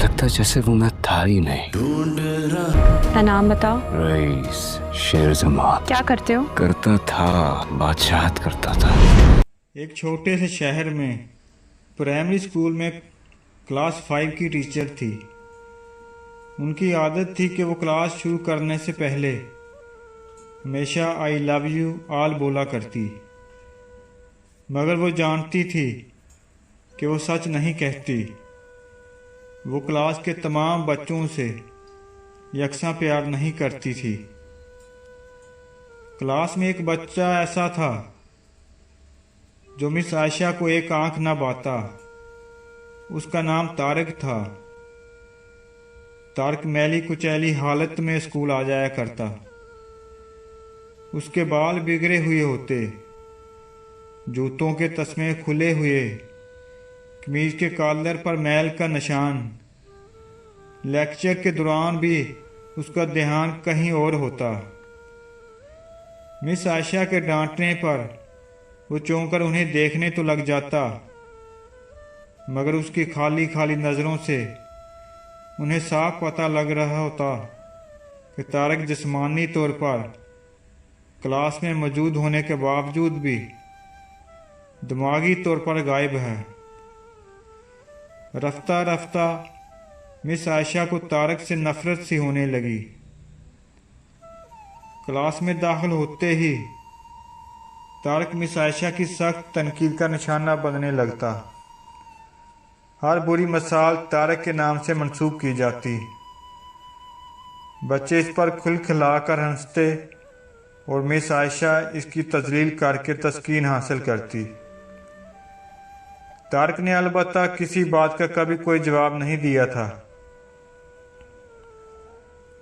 लगता जैसे वो मैं था ही नहीं। है नाम बताओ। रईस शेर जमान। क्या करते हो? करता था, बादशाहत करता था। एक छोटे से शहर में प्राइमरी स्कूल में क्लास 5 की टीचर थी। उनकी आदत थी कि वो क्लास शुरू करने से पहले हमेशा आई लव यू ऑल बोला करती, मगर वो जानती थी कि वो सच नहीं कहती। वो क्लास के तमाम बच्चों से यकसा प्यार नहीं करती थी। क्लास में एक बच्चा ऐसा था जो मिस आयशा को एक आंख न बाता। उसका नाम तारक था। तारक मैली कुचैली हालत में स्कूल आ जाया करता। उसके बाल बिगड़े हुए होते, जूतों के तस्मे खुले हुए, कमीज के कॉलर पर मैल का निशान। लेक्चर के दौरान भी उसका ध्यान कहीं और होता। मिस आयशा के डांटने पर वो चौंकर उन्हें देखने तो लग जाता, मगर उसकी खाली खाली नज़रों से उन्हें साफ पता लग रहा होता कि तारक जिस्मानी तौर पर क्लास में मौजूद होने के बावजूद भी दिमागी तौर पर गायब है। रफ्ता रफ्ता मिस आयशा को तारक से नफरत सी होने लगी। क्लास में दाखिल होते ही तारक मिस आयशा की सख्त तनकीद का निशाना बनने लगता। हर बुरी मिसाल तारक के नाम से मंसूब की जाती। बच्चे इस पर खिलखिलाकर हंसते और मिस आयशा इसकी तजलील करके तस्कीन हासिल करती। तारक ने अलबत्ता किसी बात का कभी कोई जवाब नहीं दिया था।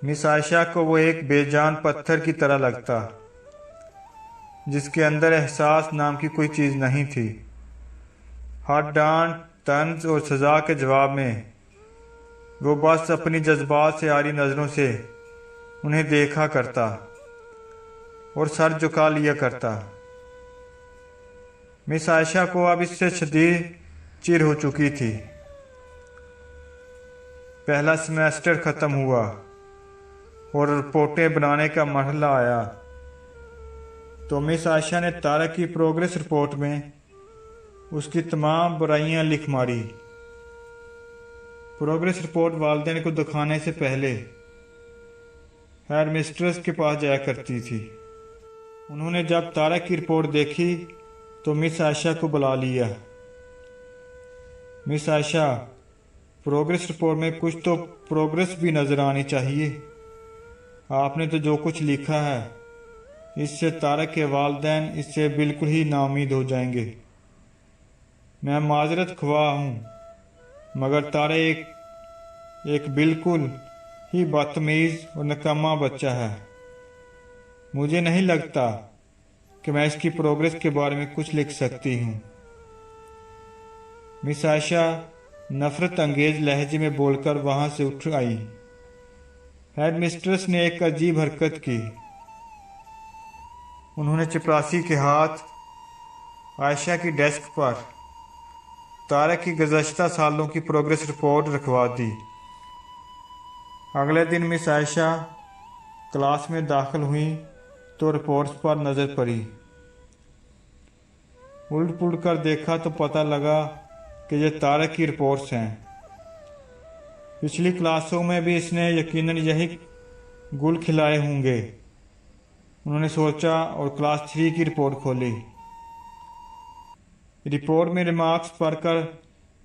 मिस आयशा को वो एक बेजान पत्थर की तरह लगता, जिसके अंदर एहसास नाम की कोई चीज़ नहीं थी। हर डांट, तंज और सज़ा के जवाब में वो बस अपनी जज्बात से आरी नज़रों से उन्हें देखा करता और सर झुका लिया करता। मिस आयशा को अब इससे शदीद चिढ़ हो चुकी थी। पहला सेमेस्टर ख़त्म हुआ और रिपोर्टें बनाने का मरहला आया तो मिस आयशा ने तारक की प्रोग्रेस रिपोर्ट में उसकी तमाम बुराइयां लिख मारी। प्रोग्रेस रिपोर्ट वालिदैन को दिखाने से पहले हेड मिस्ट्रेस के पास जाया करती थी। उन्होंने जब तारक की रिपोर्ट देखी तो मिस आयशा को बुला लिया। मिस आयशा, प्रोग्रेस रिपोर्ट में कुछ तो प्रोग्रेस भी नज़र आनी चाहिए। आपने तो जो कुछ लिखा है इससे तारक के वालिदैन इससे बिल्कुल ही नाउम्मीद हो जाएंगे। मैं माजरत ख्वाह हूँ, मगर तारक एक बिल्कुल ही बदतमीज़ और नकामा बच्चा है। मुझे नहीं लगता कि मैं इसकी प्रोग्रेस के बारे में कुछ लिख सकती हूँ। मिस आयशा नफरत अंगेज लहजे में बोलकर वहाँ से उठ आई। हेड मिस्ट्रेस ने एक अजीब हरकत की। उन्होंने चपरासी के हाथ आयशा की डेस्क पर तारक की गुज़श्ता सालों की प्रोग्रेस रिपोर्ट रखवा दी। अगले दिन मिस आयशा क्लास में दाखिल हुई तो रिपोर्ट्स पर नज़र पड़ी। उलट पुलट कर देखा तो पता लगा कि ये तारक की रिपोर्ट्स हैं। पिछली क्लासों में भी इसने यकीनन यही गुल खिलाए होंगे, उन्होंने सोचा और क्लास 3 की रिपोर्ट खोली। रिपोर्ट में रिमार्क्स पढ़कर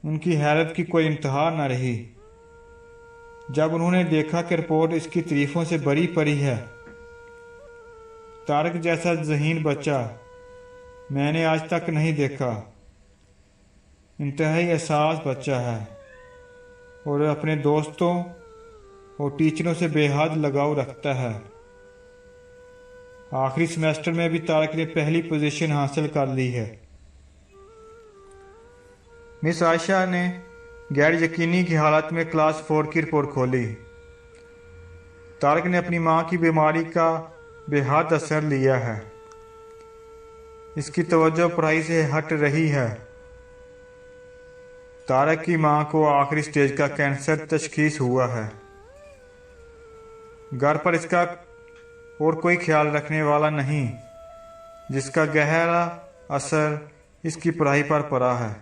उनकी हैरत की कोई इंतहा न रही जब उन्होंने देखा कि रिपोर्ट इसकी तारीफों से भरी पड़ी है। तारक जैसा ज़हीन बच्चा मैंने आज तक नहीं देखा। इंतहाई एहसास बच्चा है और अपने दोस्तों और टीचरों से बेहद लगाव रखता है। आखिरी सेमेस्टर में भी तारक ने पहली पोजीशन हासिल कर ली है। मिस आयशा ने गैर यकीनी की हालत में क्लास 4 की रिपोर्ट खोली। तारक ने अपनी माँ की बीमारी का बेहद असर लिया है। इसकी तवज्जो पढ़ाई से हट रही है। तारक की मां को आखिरी स्टेज का कैंसर तशखीस हुआ है। घर पर इसका और कोई ख्याल रखने वाला नहीं, जिसका गहरा असर इसकी पढ़ाई पर पड़ा है।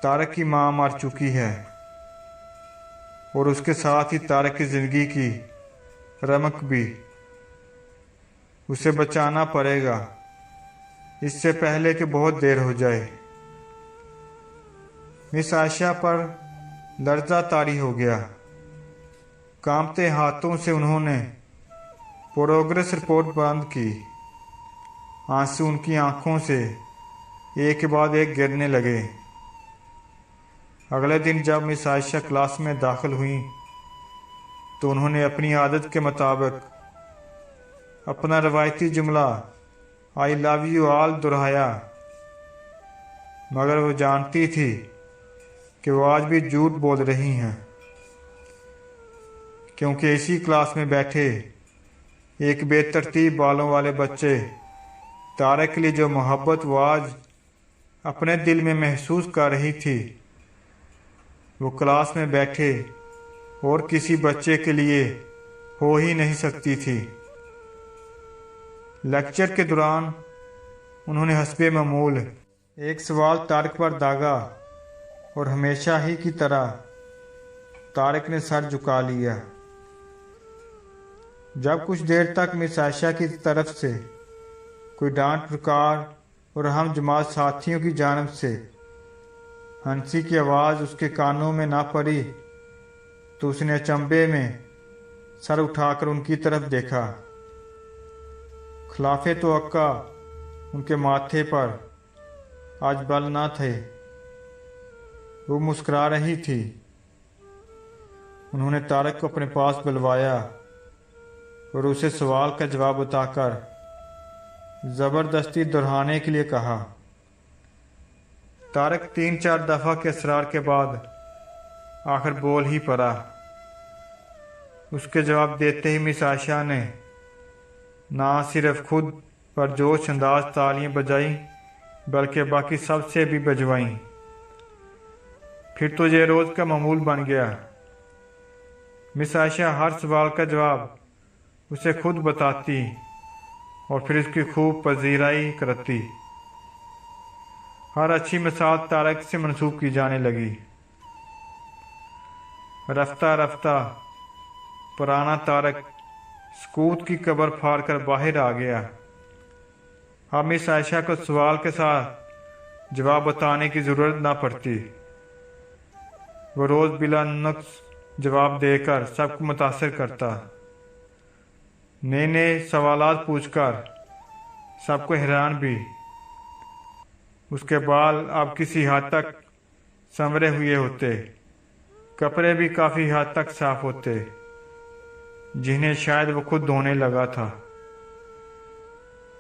तारक की मां मर चुकी है और उसके साथ ही तारक की जिंदगी की रमक भी। उसे बचाना पड़ेगा इससे पहले कि बहुत देर हो जाए। मिस आयशा पर लर्जा तारी हो गया। कांपते हाथों से उन्होंने प्रोग्रेस रिपोर्ट बंद की। आंसू उनकी आंखों से एक के बाद एक गिरने लगे। अगले दिन जब मिस आयशा क्लास में दाखिल हुई तो उन्होंने अपनी आदत के मुताबिक अपना रवायती जुमला आई लव यू ऑल दोहराया, मगर वो जानती थी कि वो आज भी झूठ बोल रही हैं, क्योंकि इसी क्लास में बैठे एक बेतरतीब बालों वाले बच्चे तारक के लिए जो मोहब्बत वो आज अपने दिल में महसूस कर रही थी, वो क्लास में बैठे और किसी बच्चे के लिए हो ही नहीं सकती थी। लेक्चर के दौरान उन्होंने हस्बे मामूल एक सवाल तारक पर दागा और हमेशा ही की तरह तारक ने सर झुका लिया। जब कुछ देर तक मिस आयशा की तरफ से कोई डांट फटकार और हम जमात साथियों की जानब से हंसी की आवाज़ उसके कानों में ना पड़ी तो उसने अचंभे में सर उठाकर उनकी तरफ देखा। खिलाफे तो अक्का उनके माथे पर आज बल ना थे। वो मुस्कुरा रही थी। उन्होंने तारक को अपने पास बुलवाया और उसे सवाल का जवाब बताकर ज़बरदस्ती दोहराने के लिए कहा। तारक 3-4 दफ़ा के असरार के बाद आखिर बोल ही पड़ा। उसके जवाब देते ही मिस आयशा ने ना सिर्फ खुद पर जोश अंदाज तालियां बजाई बल्कि बाकी सबसे भी बजवाईं। फिर तो ये रोज़ का मामूल बन गया। मिस आयशा हर सवाल का जवाब उसे खुद बताती और फिर उसकी खूब पजीराई करती। हर अच्छी मिसाल तारक से मंसूब की जाने लगी। रफ्ता रफ्ता पुराना तारक सकूत की कब्र फाड़ कर बाहर आ गया। अब मिस आयशा को सवाल के साथ जवाब बताने की ज़रूरत ना पड़ती। वो रोज़ बिला नुक्स जवाब देकर सबको मुतासर करता। नए नए सवालात पूछकर सबको हैरान भी। उसके बाल अब किसी हद तक संवरे हुए होते, कपड़े भी काफ़ी हद तक साफ होते, जिन्हें शायद वो खुद धोने लगा था।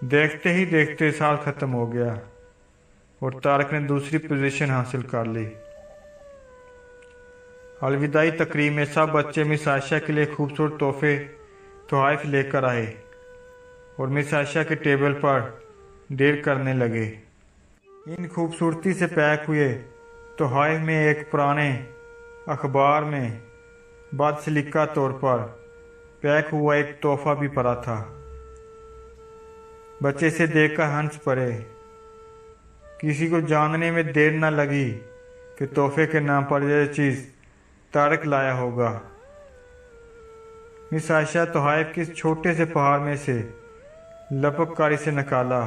देखते ही देखते साल ख़त्म हो गया और तारक ने दूसरी पोजीशन हासिल कर ली। अलविदाई तकरीब में सब बच्चे मिस आयशा के लिए खूबसूरत तोहफ़े लेकर आए और मिस आयशा के टेबल पर ढेर करने लगे। इन खूबसूरती से पैक हुए तोहफ़े में एक पुराने अखबार में बदसलीका तौर पर पैक हुआ एक तोहफ़ा भी पड़ा था। बच्चे से देखकर हंस पड़े। किसी को जानने में देर न लगी कि तोहफे के नाम पर यह चीज़ तारक लाया होगा। मिस आयशा तोहफ़े के छोटे से पहाड़ में से लपककारी से निकाला।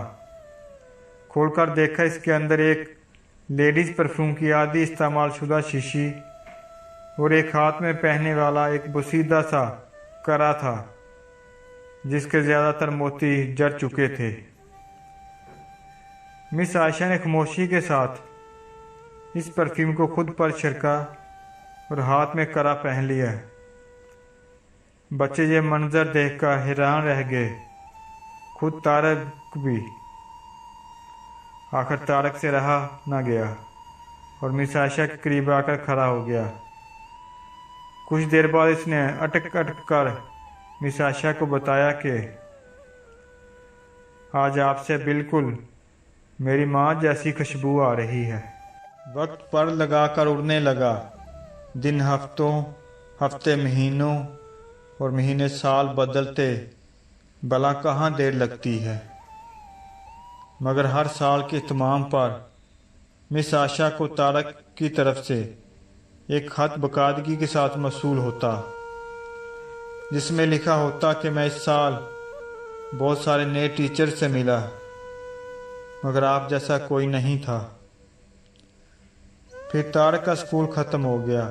खोलकर देखा, इसके अंदर एक लेडीज़ परफ्यूम की आधी इस्तेमाल शुदा शीशी और एक हाथ में पहनने वाला एक बसीदा सा करा था, जिसके ज़्यादातर मोती जड़ चुके थे। मिस आयशा ने खामोशी के साथ इस परफ्यूम को खुद पर छिड़का और हाथ में करा पहन लिया। बच्चे ये मंजर देखकर हैरान रह गए, खुद तारक भी। आखिर तारक से रहा न गया और मिस आयशा के करीब आकर खड़ा हो गया। कुछ देर बाद इसने अटक अटक कर मिस आयशा को बताया कि आज आपसे बिल्कुल मेरी माँ जैसी खुशबू आ रही है। वक्त पर लगाकर उड़ने लगा। दिन हफ्तों, हफ्ते महीनों और महीने साल बदलते, भला कहाँ देर लगती है। मगर हर साल के इत्माम पर मिस आशा को तारक की तरफ से एक खत बाकायदगी के साथ मौसूल होता, जिसमें लिखा होता कि मैं इस साल बहुत सारे नए टीचर से मिला, मगर आप जैसा कोई नहीं था। फिर तारक का स्कूल ख़त्म हो गया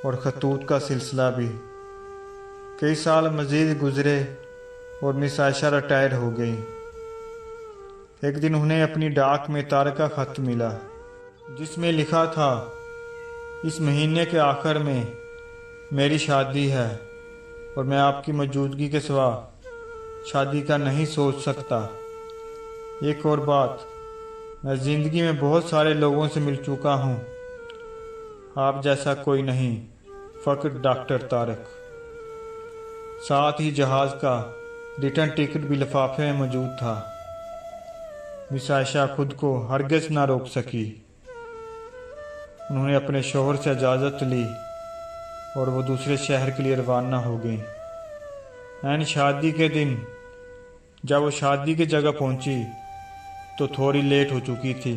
और खतूत का सिलसिला भी। कई साल मज़ीद गुजरे और मिस आयशा रिटायर हो गई। एक दिन उन्हें अपनी डाक में तारक का खत मिला, जिसमें लिखा था, इस महीने के आखिर में मेरी शादी है और मैं आपकी मौजूदगी के सिवा शादी का नहीं सोच सकता। एक और बात, मैं ज़िंदगी में बहुत सारे लोगों से मिल चुका हूँ, आप जैसा कोई नहीं, फ़कत डॉक्टर तारक। साथ ही जहाज़ का रिटर्न टिकट भी लिफाफे में मौजूद था। मिस आयशा खुद को हरगिज़ ना रोक सकी। उन्होंने अपने शौहर से इजाज़त ली और वो दूसरे शहर के लिए रवाना हो गई। ऐन शादी के दिन जब वो शादी की जगह पहुंची तो थोड़ी लेट हो चुकी थी।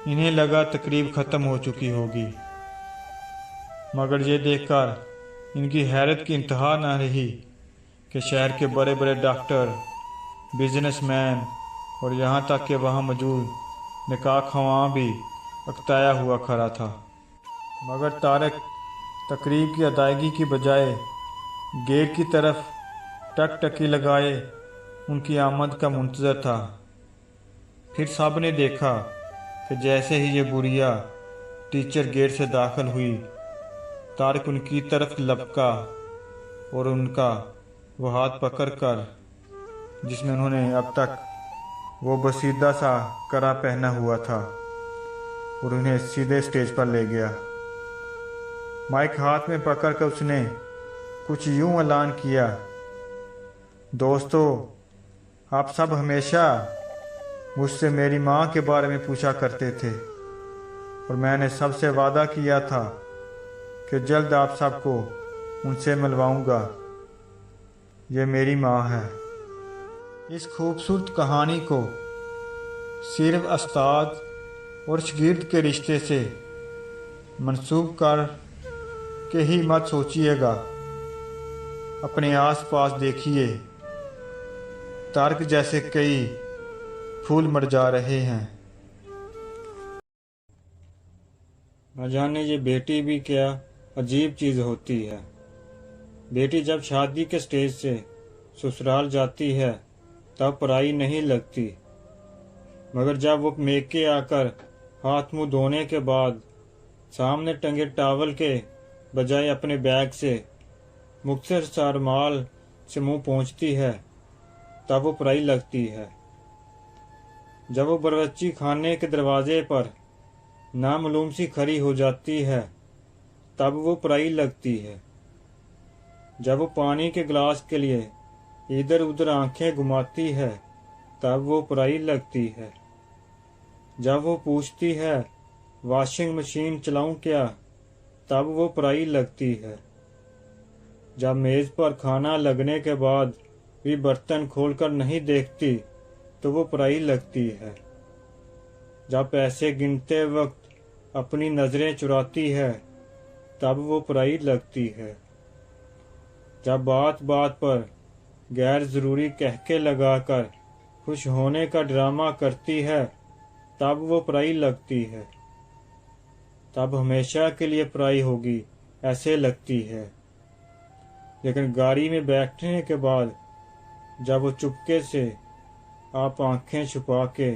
इन्हें लगा तकरीब ख़त्म हो चुकी होगी, मगर ये देखकर इनकी हैरत की इंतहा न रही कि शहर के बड़े बड़े डॉक्टर, बिजनेसमैन और यहाँ तक कि वहाँ मौजूद निकाह ख़वां भी अकताया हुआ खड़ा था। मगर तारक तकरीब की अदायगी की बजाय गेट की तरफ टकटकी लगाए उनकी आमद का मुंतज़र था। फिर सब ने देखा कि जैसे ही ये बुढ़िया टीचर गेट से दाखिल हुई, तारक उनकी तरफ लपका और उनका वो हाथ पकड़कर, जिसमें उन्होंने अब तक वो बसीदा सा कड़ा पहना हुआ था, और उन्हें सीधे स्टेज पर ले गया। माइक हाथ में पकड़कर उसने कुछ यूं ऐलान किया, दोस्तों, आप सब हमेशा मुझसे मेरी माँ के बारे में पूछा करते थे और मैंने सबसे वादा किया था कि जल्द आप सबको उनसे मिलवाऊंगा। ये मेरी माँ है। इस खूबसूरत कहानी को सिर्फ उस्ताद और शागिर्द के रिश्ते से मंसूब कर के ही मत सोचिएगा। अपने आस पास देखिए, तारक जैसे कई फूल मरझा रहे हैं। न जाने ये बेटी भी क्या अजीब चीज़ होती है। बेटी जब शादी के स्टेज से ससुराल जाती है तब पराई नहीं लगती, मगर जब वो मेके आकर हाथ मुंह धोने के बाद सामने टंगे टॉवल के बजाय अपने बैग से मुख्तसर सा रुमाल से मुंह पोंछती है तब वो पराई लगती है। जब वो बावर्ची खाने के दरवाजे पर नामालूम सी खड़ी हो जाती है तब वो पराई लगती है। जब वो पानी के गिलास के लिए इधर उधर आंखें घुमाती है तब वो पराई लगती है। जब वो पूछती है वॉशिंग मशीन चलाऊं क्या, तब वो पराई लगती है। जब मेज़ पर खाना लगने के बाद भी बर्तन खोलकर नहीं देखती तो वो पराई लगती है। जब पैसे गिनते वक्त अपनी नज़रें चुराती है तब वो पराई लगती है। जब बात बात पर गैर ज़रूरी कहके लगाकर खुश होने का ड्रामा करती है तब वो पराई लगती है। तब हमेशा के लिए पराई होगी ऐसे लगती है। लेकिन गाड़ी में बैठने के बाद जब वो चुपके से आप आंखें छुपा के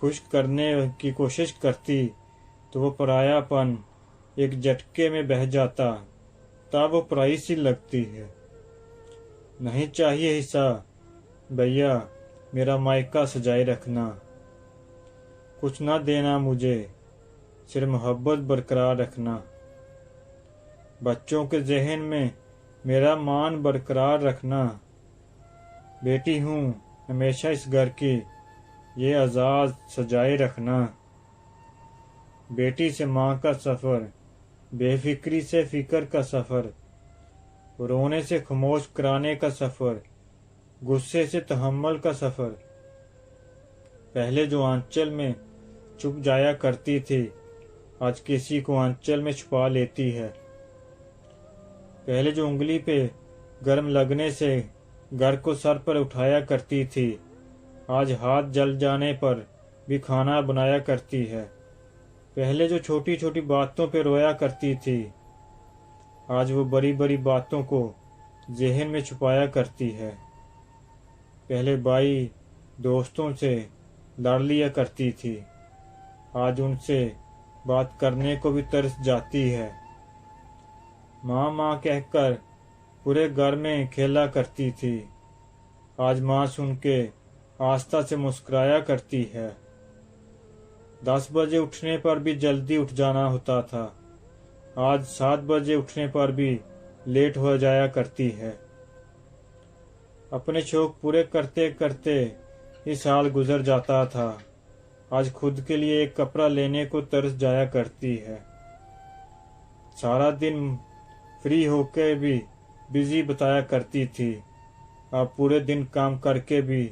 खुश करने की कोशिश करती तो वो परायापन एक झटके में बह जाता, तब वो पराई सी लगती है। नहीं चाहिए हिस्सा भैया, मेरा मायका सजाए रखना, कुछ ना देना मुझे, सिर्फ मोहब्बत बरकरार रखना। बच्चों के जहन में मेरा मान बरकरार रखना। बेटी हूँ हमेशा इस घर की, ये आज़ाद सजाए रखना। बेटी से माँ का सफ़र, बेफिक्री से फिक्र का सफ़र, रोने से खामोश कराने का सफ़र, गुस्से से तहम्मुल का सफ़र। पहले जो आंचल में छुप जाया करती थी, आज किसी को आंचल में छुपा लेती है। पहले जो उंगली पे गर्म लगने से घर को सर पर उठाया करती थी, आज हाथ जल जाने पर भी खाना बनाया करती है। पहले जो छोटी छोटी बातों पे रोया करती थी, आज वो बड़ी बड़ी बातों को ज़हन में छुपाया करती है। पहले बाई दोस्तों से लड़ लिया करती थी, आज उनसे बात करने को भी तरस जाती है। माँ माँ कहकर पूरे घर में खेला करती थी, आज माँ सुन के आस्था से मुस्कुराया करती है। 10 बजे उठने पर भी जल्दी उठ जाना होता था, आज 7 बजे उठने पर भी लेट हो जाया करती है। अपने शौक पूरे करते करते ये साल गुजर जाता था, आज खुद के लिए एक कपड़ा लेने को तरस जाया करती है। सारा दिन फ्री होकर भी बिजी बताया करती थी, अब पूरे दिन काम करके भी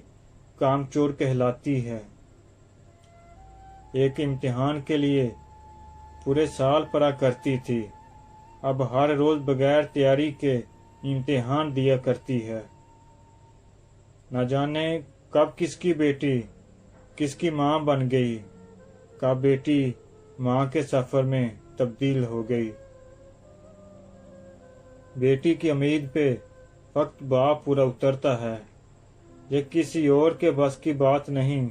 काम चोर कहलाती है। एक इम्तिहान के लिए पूरे साल पढ़ा करती थी, अब हर रोज बगैर तैयारी के इम्तिहान दिया करती है। न जाने कब किसकी बेटी किसकी माँ बन गई, कब बेटी माँ के सफर में तब्दील हो गई। बेटी की उम्मीद पे वक्त बाप पूरा उतरता है, ये किसी और के बस की बात नहीं।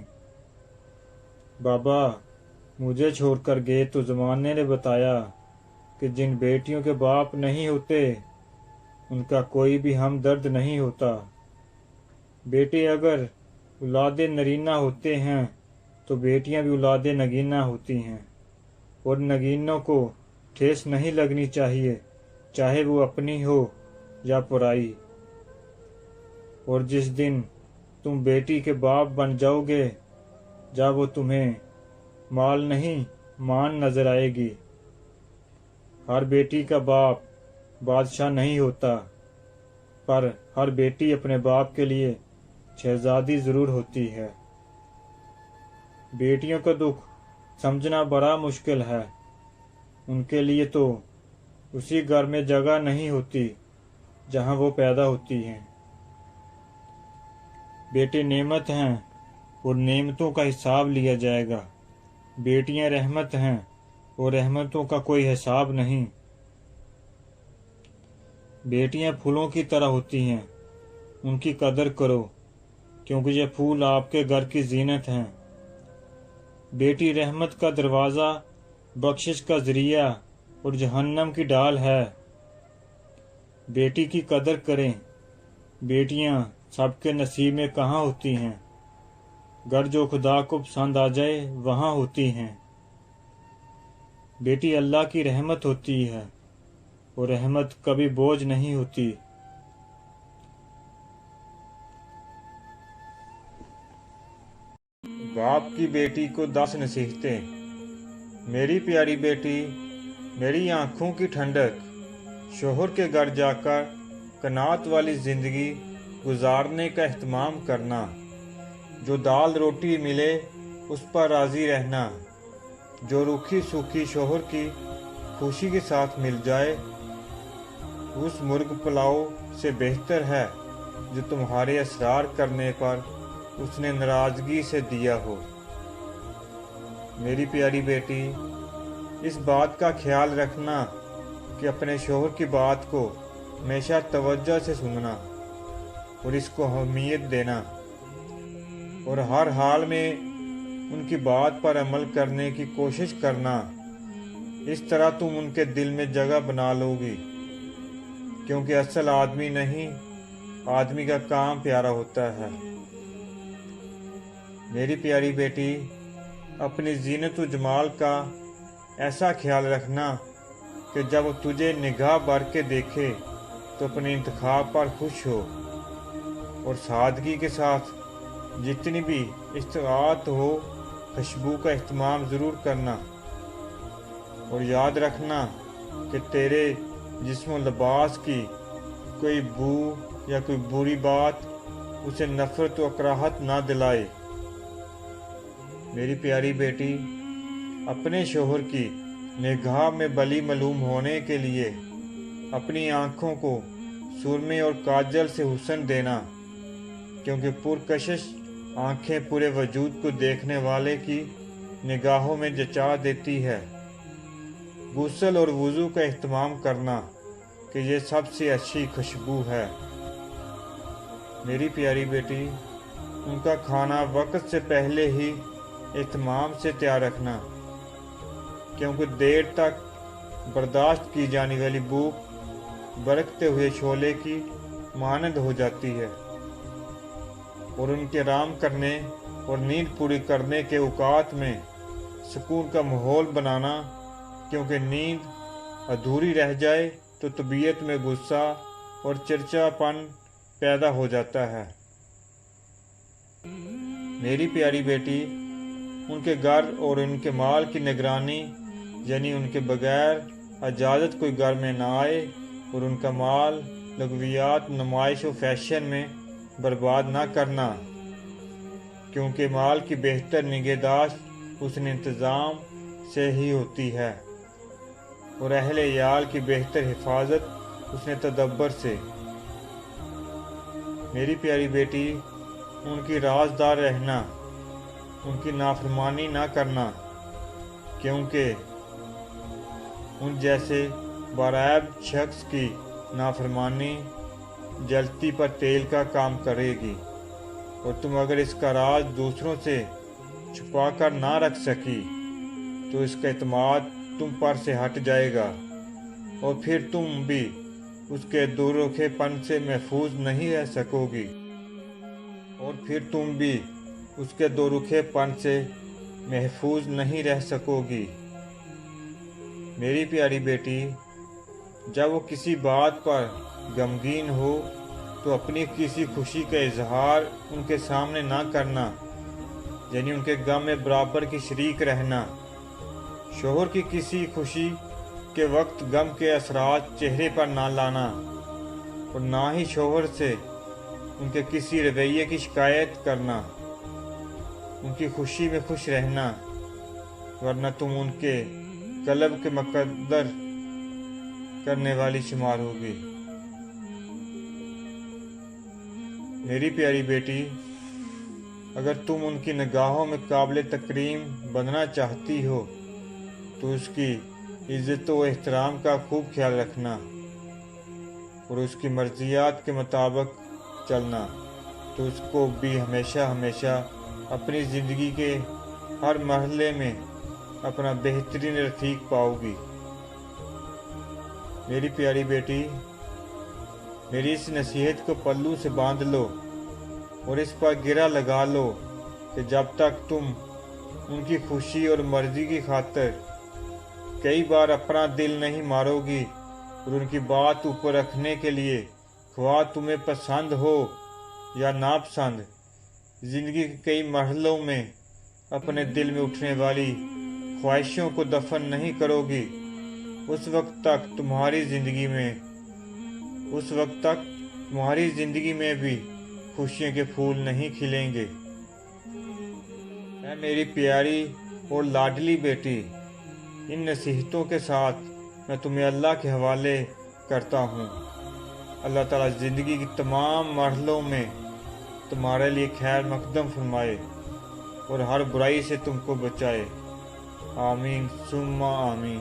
बाबा मुझे छोड़कर गए तो जमाने ने बताया कि जिन बेटियों के बाप नहीं होते उनका कोई भी हमदर्द नहीं होता। बेटे अगर औलादे नरीना होते हैं तो बेटियां भी औलादे नगीना होती हैं, और नगीनों को ठेस नहीं लगनी चाहिए, चाहे वो अपनी हो या पराई। और जिस दिन तुम बेटी के बाप बन जाओगे, जब वो तुम्हें माल नहीं मान नजर आएगी। हर बेटी का बाप बादशाह नहीं होता, पर हर बेटी अपने बाप के लिए शहजादी जरूर होती है। बेटियों का दुख समझना बड़ा मुश्किल है, उनके लिए तो उसी घर में जगह नहीं होती जहां वो पैदा होती हैं। बेटे नेमत हैं और नेमतों का हिसाब लिया जाएगा, बेटियां रहमत हैं और रहमतों का कोई हिसाब नहीं। बेटियां फूलों की तरह होती हैं, उनकी कदर करो, क्योंकि ये फूल आपके घर की जीनत हैं। बेटी रहमत का दरवाज़ा, बख्शिश का जरिया और जहन्नम की डाल है। बेटी की कदर करें, बेटियां सबके नसीब में कहाँ होती हैं, घर जो खुदा को पसंद आ जाए वहाँ होती हैं। बेटी अल्लाह की रहमत होती है और रहमत कभी बोझ नहीं होती। बाप की बेटी को 10 नसीहतें। मेरी प्यारी बेटी, मेरी आंखों की ठंडक, शोहर के घर जाकर कनात वाली जिंदगी गुजारने का एहतमाम करना। जो दाल रोटी मिले उस पर राजी रहना, जो रूखी सूखी शोहर की खुशी के साथ मिल जाए उस मुर्ग पुलाव से बेहतर है जो तुम्हारे असरार करने पर उसने नाराजगी से दिया हो। मेरी प्यारी बेटी, इस बात का ख्याल रखना कि अपने शोहर की बात को हमेशा तवज्जो से सुनना और इसको अहमियत देना, और हर हाल में उनकी बात पर अमल करने की कोशिश करना। इस तरह तुम उनके दिल में जगह बना लोगी, क्योंकि असल आदमी नहीं, आदमी का काम प्यारा होता है। मेरी प्यारी बेटी, अपनी जीनत व जमाल का ऐसा ख्याल रखना कि जब वो तुझे निगाह भर के देखे तो अपने इंतखाब पर खुश हो, और सादगी के साथ जितनी भी इस्तेआत हो खुशबू का इस्तेमाल ज़रूर करना। اور یاد رکھنا کہ تیرے جسم و لباس کی کوئی بو یا کوئی بری بات اسے نفرت و اکراہت نہ دلائے۔ میری پیاری بیٹی، اپنے شوہر کی نگاہ میں بلی معلوم ہونے کے لیے اپنی آنکھوں کو سرمے اور کاجل سے حسن دینا، کیونکہ پرکشش آنکھیں پورے وجود کو دیکھنے والے کی نگاہوں میں جچا دیتی ہے۔ غسل اور وضو کا اہتمام کرنا کہ یہ سب سے اچھی خوشبو ہے۔ میری پیاری بیٹی، ان کا کھانا وقت سے پہلے ہی اہتمام سے تیار رکھنا، کیونکہ دیر تک برداشت کی جانے والی بھوک برکتے ہوئے شعلے کی مانند ہو جاتی ہے، اور ان کے آرام کرنے اور نیند پوری کرنے کے اوقات میں سکون کا ماحول بنانا، کیونکہ نیند ادھوری رہ جائے تو طبیعت میں غصہ اور چڑچڑاپن پیدا ہو جاتا ہے۔ میری پیاری بیٹی، ان کے گھر اور ان کے مال کی نگرانی، یعنی ان کے بغیر اجازت کوئی گھر میں نہ آئے، اور ان کا مال لغویات، نمائش و فیشن میں برباد نہ کرنا، کیونکہ مال کی بہتر نگہداشت حسن انتظام سے ہی ہوتی ہے، اور اہل عیال کی بہتر حفاظت حسن تدبر سے۔ میری پیاری بیٹی، ان کی رازدار رہنا، ان کی نافرمانی نہ کرنا، کیونکہ ان جیسے برائب شخص کی نافرمانی جلتی پر تیل کا کام کرے گی، اور تم اگر اس کا راز دوسروں سے چھپا کر نہ رکھ سکی تو اس کا اعتماد تم پر سے ہٹ جائے گا، اور پھر تم بھی اس کے دو رخے پن سے محفوظ نہیں رہ سکو گی، میری پیاری بیٹی، جب وہ کسی بات پر غمگین ہو تو اپنی کسی خوشی کا اظہار ان کے سامنے نہ کرنا، یعنی ان کے غم میں برابر کی شریک رہنا۔ شوہر کی کسی خوشی کے وقت غم کے اثرات چہرے پر نہ لانا، اور نہ ہی شوہر سے ان کے کسی رویے کی شکایت کرنا۔ ان کی خوشی میں خوش رہنا، ورنہ تم ان کے قلب کے مقدر کرنے والی شمار ہوگی۔ میری پیاری بیٹی، اگر تم ان کی نگاہوں میں قابل تکریم بننا چاہتی ہو تو اس کی عزت و احترام کا خوب خیال رکھنا، اور اس کی مرضیات کے مطابق چلنا، تو اس کو بھی ہمیشہ اپنی زندگی کے ہر مرحلے میں اپنا بہترین رفیق پاؤ گی۔ میری پیاری بیٹی، میری اس نصیحت کو پلو سے باندھ لو اور اس پر گرہ لگا لو کہ جب تک تم ان کی خوشی اور مرضی کی خاطر کئی بار اپنا دل نہیں مارو گی، اور ان کی بات اوپر رکھنے کے لیے خواہ تمہیں پسند ہو یا ناپسند، زندگی کے کئی مرحلوں میں اپنے دل میں اٹھنے والی خواہشوں کو دفن نہیں کرو گی، اس وقت تک تمہاری زندگی میں بھی خوشیوں کے پھول نہیں کھلیں گے۔ اے میری پیاری اور لاڈلی بیٹی، ان نصیحتوں کے ساتھ میں تمہیں اللہ کے حوالے کرتا ہوں۔ اللہ تعالیٰ زندگی کی تمام مرحلوں میں تمہارے لیے خیر مقدم فرمائے اور ہر برائی سے تم کو بچائے۔ آمین ثم آمین۔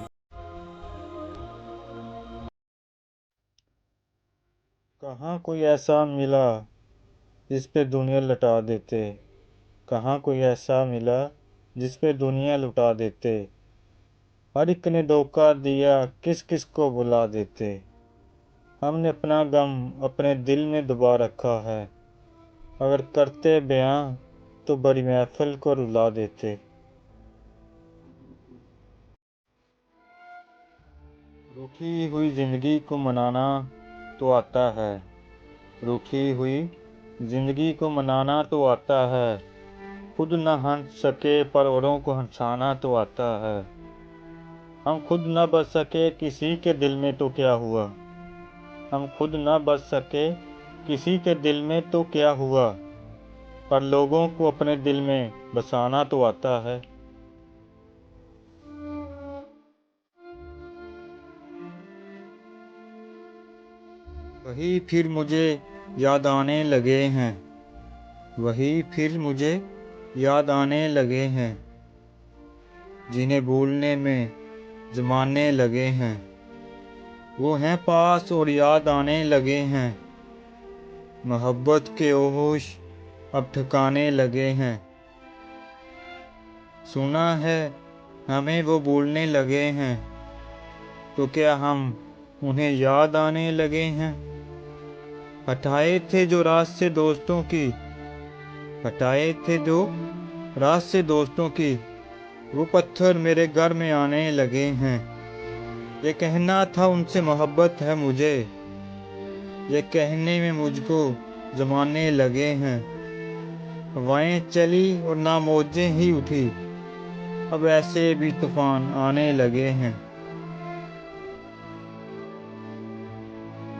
کہاں کوئی ایسا ملا جس پہ دنیا لٹا دیتے، کہاں کوئی ایسا ملا جس پہ دنیا لٹا دیتے، ہر ایک نے دھوکہ دیا، کس کس کو بلا دیتے، ہم نے اپنا غم اپنے دل میں دبا رکھا ہے، اگر کرتے بیاں تو بڑی محفل کو رلا دیتے۔ روٹھی ہوئی زندگی کو منانا تو آتا ہے، روٹھی ہوئی زندگی کو منانا تو آتا ہے، خود نہ ہنس سکے پر اوروں کو ہنسانا تو آتا ہے۔ ہم خود نہ بچ سکے کسی کے دل میں تو کیا ہوا، ہم خود نہ بچ سکے کسی کے دل میں تو کیا ہوا، پر لوگوں کو اپنے دل میں بسانا تو آتا ہے۔ وہی پھر مجھے یاد آنے لگے ہیں، وہی پھر مجھے یاد آنے لگے ہیں، جنہیں بھولنے میں زمانے لگے ہیں، وہ ہیں پاس اور یاد آنے لگے ہیں، محبت کے ہوش اب ٹھکانے لگے ہیں۔ سنا ہے ہمیں وہ بھولنے لگے ہیں، تو کیا ہم انہیں یاد آنے لگے ہیں؟ ہٹائے تھے جو راز سے دوستوں کی، ہٹائے تھے جو راز سے دوستوں کی، وہ پتھر میرے گھر میں آنے لگے ہیں۔ یہ کہنا تھا ان سے محبت ہے مجھے، یہ کہنے میں مجھ کو زمانے لگے ہیں۔ ہوائیں چلی اور نہ موجیں ہی اٹھی، اب ایسے بھی طوفان آنے لگے ہیں۔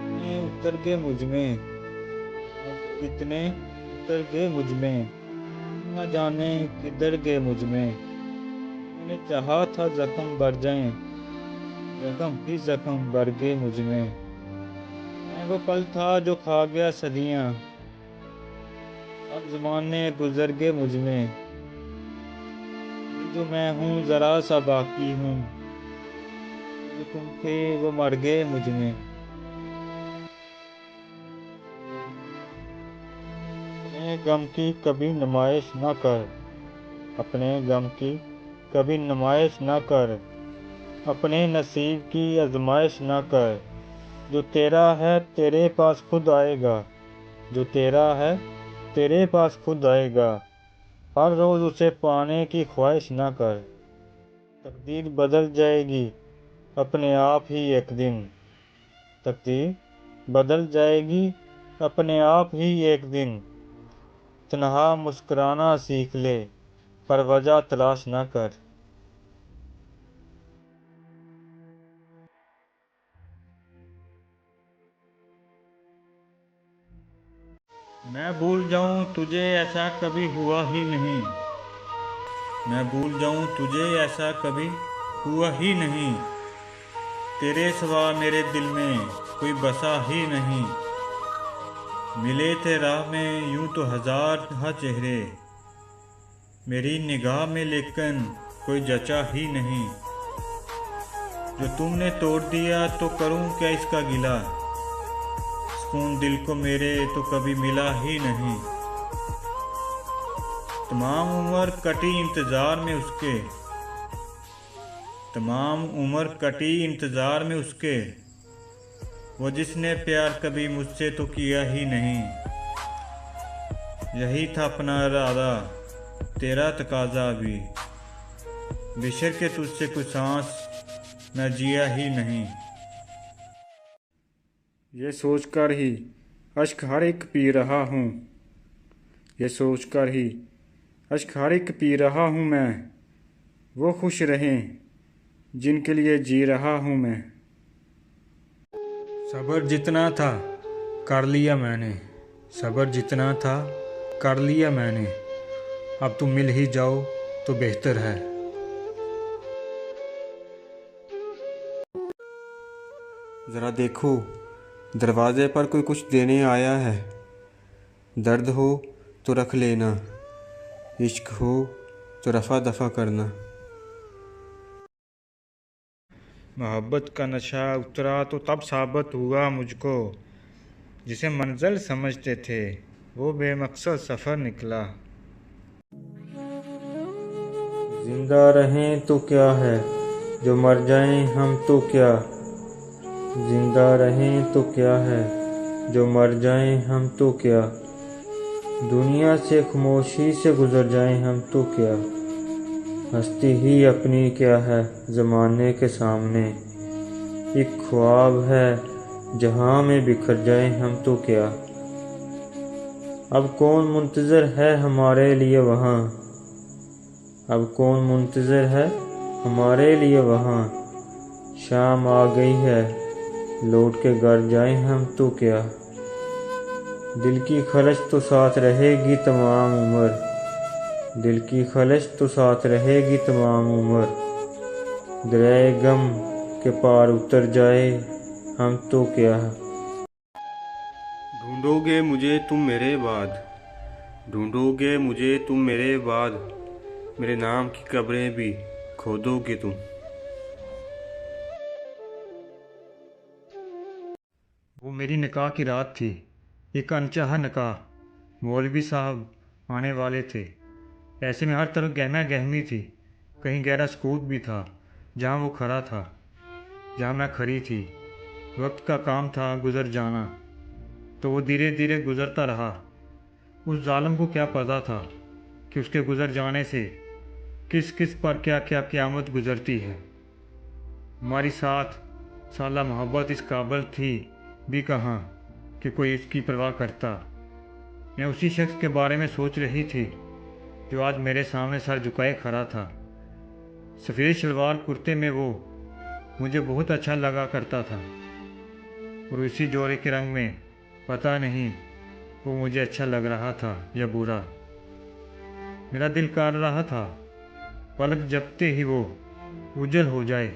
کتنے اتر گئے مجھ میں، کتنے اتر گئے مجھ میں، نہ جانے کدھر گئے مجھ میں۔ میں نے چاہا تھا زخم بھر جائیں، زخم ہی زخم بھر گئے مجھ میں۔ میں وہ پل تھا جو کھا گیا صدیاں، اب زمانے گزر گئے مجھ میں۔ جو میں ہوں ذرا سا باقی ہوں، جو تم تھے وہ مر گئے مجھ میں۔ اپنے غم کی کبھی نمائش نہ کر، اپنے غم کی کبھی نمائش نہ کر، اپنے نصیب کی آزمائش نہ کر۔ جو تیرا ہے تیرے پاس خود آئے گا، جو تیرا ہے تیرے پاس خود آئے گا، ہر روز اسے پانے کی خواہش نہ کر۔ تقدیر بدل جائے گی اپنے آپ ہی ایک دن، تقدیر بدل جائے گی اپنے آپ ہی ایک دن۔ تنہا مسکرانا سیکھ لے، پر وجہ تلاش نہ کر۔ میں بھول جاؤں تجھے ایسا کبھی ہوا ہی نہیں، میں بھول جاؤں تجھے ایسا کبھی ہوا ہی نہیں، تیرے سوا میرے دل میں کوئی بسا ہی نہیں۔ ملے تھے راہ میں یوں تو ہزار چہرے، میری نگاہ میں لیکن کوئی جچا ہی نہیں۔ جو تم نے توڑ دیا تو کروں کیا اس کا گلہ، سکون دل کو میرے تو کبھی ملا ہی نہیں۔ تمام عمر کٹی انتظار میں اس کے، تمام عمر کٹی انتظار میں اس کے، وہ جس نے پیار کبھی مجھ سے تو کیا ہی نہیں۔ یہی تھا اپنا ارادہ تیرا تقاضا بھی، بشر کے تجھ سے کوئی سانس میں جیا ہی نہیں۔ یہ سوچ کر ہی اشک ہر ایک پی رہا ہوں، یہ سوچ کر ہی اشک ہر ایک پی رہا ہوں میں، وہ خوش رہیں جن کے لیے جی رہا ہوں میں۔ صبر جتنا تھا کر لیا میں نے، صبر جتنا تھا کر لیا میں نے، اب تم مل ہی جاؤ تو بہتر ہے۔ ذرا دیکھو دروازے پر کوئی کچھ دینے آیا ہے، درد ہو تو رکھ لینا، عشق ہو تو رفع دفع کرنا۔ محبت کا نشہ اترا تو تب ثابت ہوا مجھ کو، جسے منزل سمجھتے تھے وہ بے مقصد سفر نکلا۔ زندہ رہیں تو کیا ہے جو مر جائیں ہم تو کیا، زندہ رہیں تو کیا ہے جو مر جائیں ہم تو کیا، دنیا سے خاموشی سے گزر جائیں ہم تو کیا، ہستی ہی اپنی کیا ہے زمانے کے سامنے، ایک خواب ہے جہاں میں بکھر جائیں ہم تو کیا۔ اب کون منتظر ہے ہمارے لیے وہاں، اب کون منتظر ہے ہمارے لیے وہاں، شام آ گئی ہے، لوٹ کے گھر جائیں ہم تو کیا، دل کی خلش تو ساتھ رہے گی تمام عمر، دل کی خلش تو ساتھ رہے گی تمام عمر، دریائے غم کے پار اتر جائے ہم تو کیا۔ ڈھونڈو گے مجھے تم میرے بعد، ڈھونڈو گے مجھے تم میرے بعد، میرے نام کی قبریں بھی کھودو گے تم۔ وہ میری نکاح کی رات تھی، ایک انچاہا نکاح، مولوی صاحب آنے والے تھے، ایسے میں ہر طرف گہما گہمی تھی، کہیں گہرا سکوت بھی تھا، جہاں وہ کھڑا تھا، جہاں میں کھڑی تھی، وقت کا کام تھا گزر جانا، تو وہ دھیرے دھیرے گزرتا رہا۔ اس ظالم کو کیا پتا تھا کہ اس کے گزر جانے سے کس کس پر کیا کیا قیامت گزرتی ہے۔ ہماری 7 سالہ محبت اس قابل تھی بھی کہاں کہ کوئی اس کی پرواہ کرتا۔ میں اسی شخص کے بارے میں سوچ رہی تھی جو آج میرے سامنے سر جھکائے کھڑا تھا۔ سفید شلوار کرتے میں وہ مجھے بہت اچھا لگا کرتا تھا، اور اسی جوڑے کے رنگ میں پتہ نہیں وہ مجھے اچھا لگ رہا تھا یا برا۔ میرا دل کر رہا تھا پلک جھپکتے ہی وہ اجل ہو جائے۔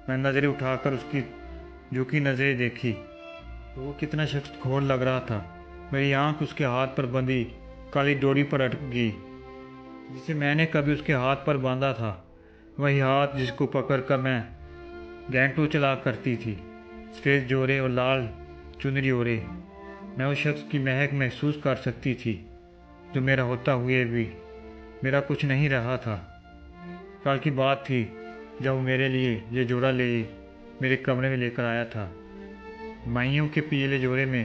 میں نظریں اٹھا کر اس کی جھکی نظریں دیکھی تو وہ کتنا شخص کھول لگ رہا تھا۔ میری آنکھ اس کے ہاتھ پر بندھی کالی ڈوری پر اٹک گئی، جسے میں نے کبھی اس کے ہاتھ پر باندھا تھا، وہی ہاتھ جس کو پکڑ کر میں گھنٹوں چلا کرتی تھی، سفید جوڑے اور لال چنری اوڑھے۔ میں اس شخص کی مہک محسوس کر سکتی تھی جو میرا ہوتا ہوئے بھی میرا کچھ نہیں رہا تھا۔ کل کی بات تھی جب وہ میرے لیے یہ جوڑا لے میرے کمرے میں لے کر آیا تھا، مائیوں کے پیلے جوڑے میں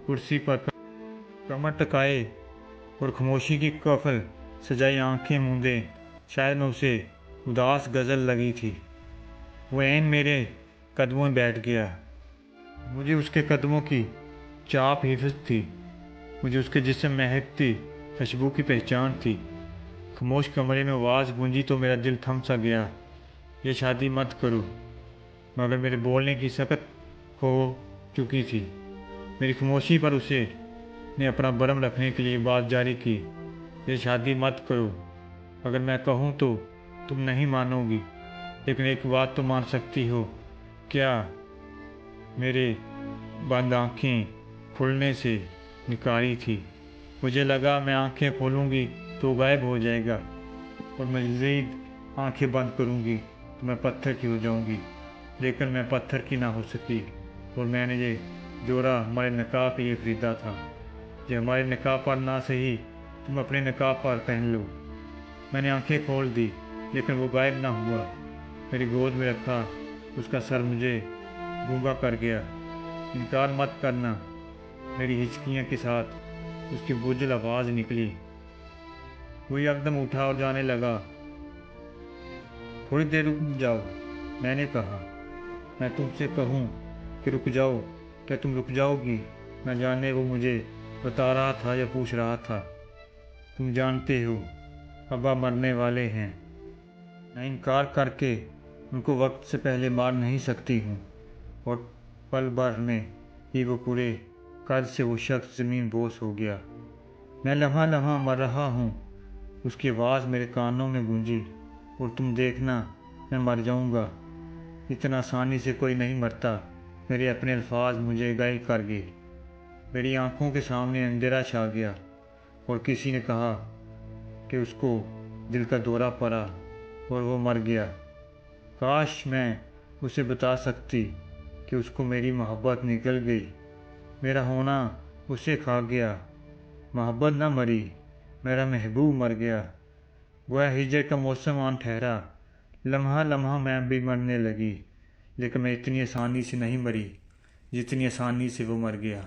کرسی پر کمر ٹکائے اور خاموشی کی قفل سجائی آنکھیں موندے شاید میں اسے اداس غزل لگی تھی۔ وہ عین میرے قدموں میں بیٹھ گیا، مجھے اس کے قدموں کی چاپ حفظ تھی، مجھے اس کے جسم مہکتی خوشبو کی پہچان تھی۔ خاموش کمرے میں آواز گونجی تو میرا دل تھم سا گیا، یہ شادی مت کرو، مگر میرے بولنے کی سکت ہو چکی تھی۔ میری خاموشی پر اسے نے اپنا برم رکھنے کے لیے بات جاری کی، یہ شادی مت کرو، اگر میں کہوں تو تم نہیں مانو گی، لیکن ایک بات تو مان سکتی ہو کیا؟ میرے بند آنکھیں کھلنے سے نکاری تھی، مجھے لگا میں آنکھیں کھولوں گی تو غائب ہو جائے گا، اور مزید آنکھیں بند کروں گی تو میں پتھر کی ہو جاؤں گی، لیکن میں پتھر کی نہ ہو سکی، اور میں نے یہ جوڑا ہمارے نکاح کے لیے خریدا تھا، یہ ہمارے نکاح پر نہ صحیح تم اپنے نکاح پر پہن لو۔ میں نے آنکھیں کھول دی لیکن وہ غائب نہ ہوا، میری گود میں رکھا اس کا سر مجھے گونگا کر گیا۔ انکار مت کرنا، میری ہچکیاں کے ساتھ اس کی بجل آواز نکلی۔ وہ یکدم اٹھا اور جانے لگا۔ تھوڑی دیر رک جاؤ، میں نے کہا، میں تم سے کہوں کہ رک جاؤ، کیا تم رک جاؤ گی؟ نہ جانے وہ مجھے بتا رہا تھا یا پوچھ رہا تھا۔ تم جانتے ہو ابا مرنے والے ہیں، میں انکار کر کے ان کو وقت سے پہلے مار نہیں سکتی ہوں۔ اور پل بھر میں ہی وہ پورے قد سے وہ شخص زمین بوس ہو گیا۔ میں لمحہ لمحہ مر رہا ہوں، اس کی آواز میرے کانوں میں گونجی، اور تم دیکھنا میں مر جاؤں گا، اتنا آسانی سے کوئی نہیں مرتا۔ میرے اپنے الفاظ مجھے گائل کر گئے، میری آنکھوں کے سامنے اندھیرا چھا گیا، اور کسی نے کہا کہ اس کو دل کا دورہ پڑا اور وہ مر گیا۔ کاش میں اسے بتا سکتی کہ اس کو میری محبت نکل گئی، میرا ہونا اسے کھا گیا۔ محبت نہ مری، میرا محبوب مر گیا۔ گویا ہجر کا موسم آن ٹھہرا، لمحہ لمحہ میں بھی مرنے لگی، لیکن میں اتنی آسانی سے نہیں مری جتنی آسانی سے وہ مر گیا۔